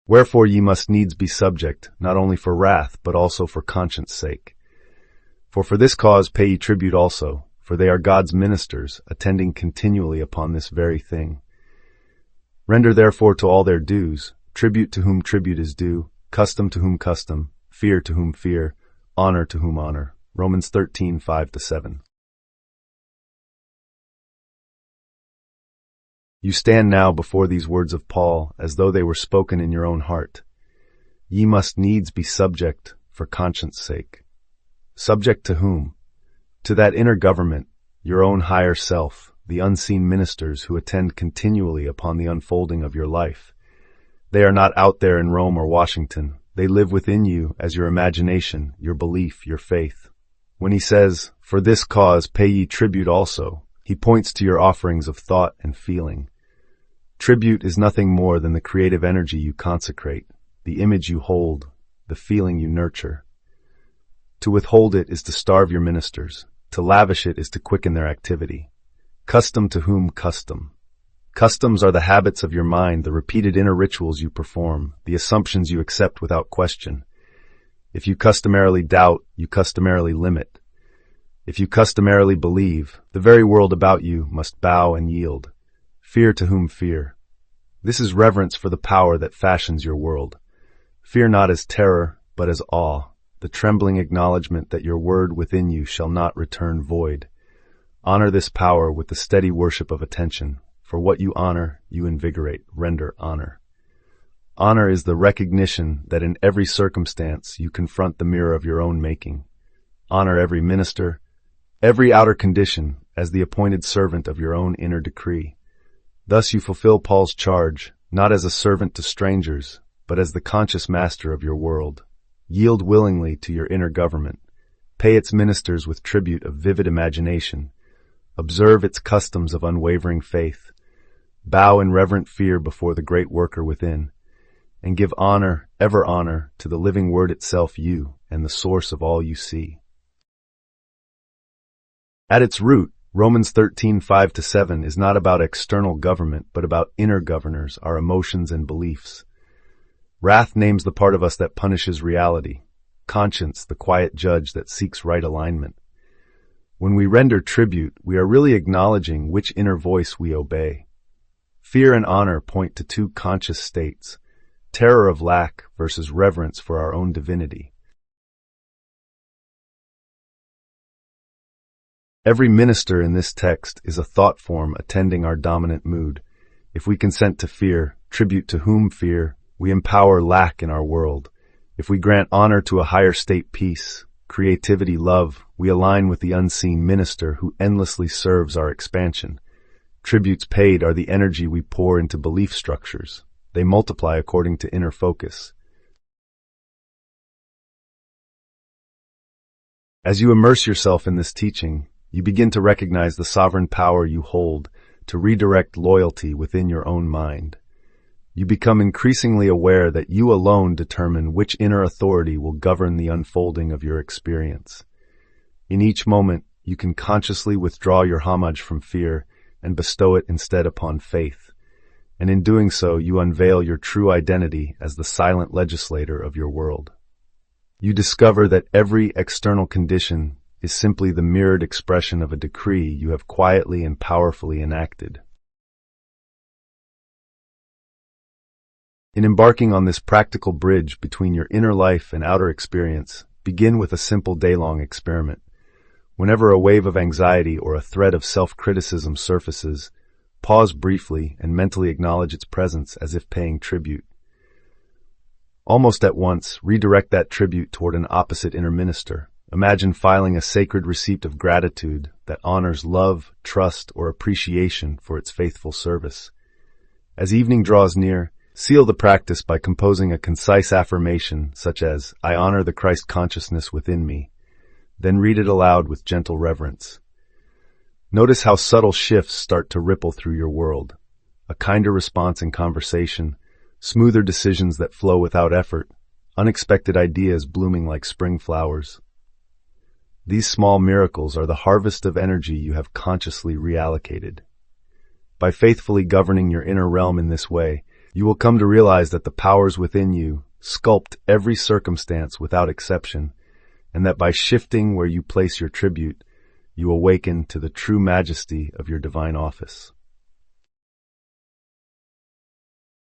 Wherefore ye must needs be subject, not only for wrath, but also for conscience sake. For this cause pay ye tribute also, for they are God's ministers, attending continually upon this very thing. Render therefore to all their dues, tribute to whom tribute is due, custom to whom custom, fear to whom fear, honor to whom honor. Romans 13:5-7. You stand now before these words of Paul as though they were spoken in your own heart. Ye must needs be subject for conscience sake. Subject to whom? To that inner government, your own higher self, the unseen ministers who attend continually upon the unfolding of your life. They are not out there in Rome or Washington. They live within you as your imagination, your belief, your faith. When he says, for this cause pay ye tribute also, he points to your offerings of thought and feeling. Tribute is nothing more than the creative energy you consecrate, the image you hold, the feeling you nurture. To withhold it is to starve your ministers. To lavish it is to quicken their activity. Custom to whom custom? Customs are the habits of your mind, the repeated inner rituals you perform, the assumptions you accept without question. If you customarily doubt, you customarily limit. If you customarily believe, the very world about you must bow and yield. Fear to whom fear? This is reverence for the power that fashions your world. Fear not as terror, but as awe, the trembling acknowledgement that your word within you shall not return void. Honor this power with the steady worship of attention. For what you honor, you invigorate, render honor. Honor is the recognition that in every circumstance you confront the mirror of your own making. Honor every minister, every outer condition, as the appointed servant of your own inner decree. Thus you fulfill Paul's charge, not as a servant to strangers, but as the conscious master of your world. Yield willingly to your inner government. Pay its ministers with tribute of vivid imagination. Observe its customs of unwavering faith. Bow in reverent fear before the great worker within. And give honor, ever honor, to the living word itself, you, and the source of all you see. At its root, Romans 13:5-7 is not about external government, but about inner governors, our emotions and beliefs. Wrath names the part of us that punishes reality. Conscience, the quiet judge that seeks right alignment. When we render tribute, we are really acknowledging which inner voice we obey. Fear and honor point to two conscious states, terror of lack versus reverence for our own divinity. Every minister in this text is a thought form attending our dominant mood. If we consent to fear, tribute to whom fear, we empower lack in our world. If we grant honor to a higher state peace, creativity, love, we align with the unseen minister who endlessly serves our expansion. Tributes paid are the energy we pour into belief structures. They multiply according to inner focus. As you immerse yourself in this teaching, you begin to recognize the sovereign power you hold to redirect loyalty within your own mind. You become increasingly aware that you alone determine which inner authority will govern the unfolding of your experience. In each moment, you can consciously withdraw your homage from fear and bestow it instead upon faith. And in doing so, you unveil your true identity as the silent legislator of your world. You discover that every external condition is simply the mirrored expression of a decree you have quietly and powerfully enacted. In embarking on this practical bridge between your inner life and outer experience, begin with a simple day-long experiment. Whenever a wave of anxiety or a thread of self-criticism surfaces, pause briefly and mentally acknowledge its presence as if paying tribute. Almost at once, redirect that tribute toward an opposite inner minister. Imagine filing a sacred receipt of gratitude that honors love, trust, or appreciation for its faithful service. As evening draws near, seal the practice by composing a concise affirmation such as, I honor the Christ consciousness within me. Then read it aloud with gentle reverence. Notice how subtle shifts start to ripple through your world. A kinder response in conversation, smoother decisions that flow without effort, unexpected ideas blooming like spring flowers. These small miracles are the harvest of energy you have consciously reallocated. By faithfully governing your inner realm in this way, You will come to realize that the powers within you sculpt every circumstance without exception, and that by shifting where you place your tribute, you awaken to the true majesty of your divine office.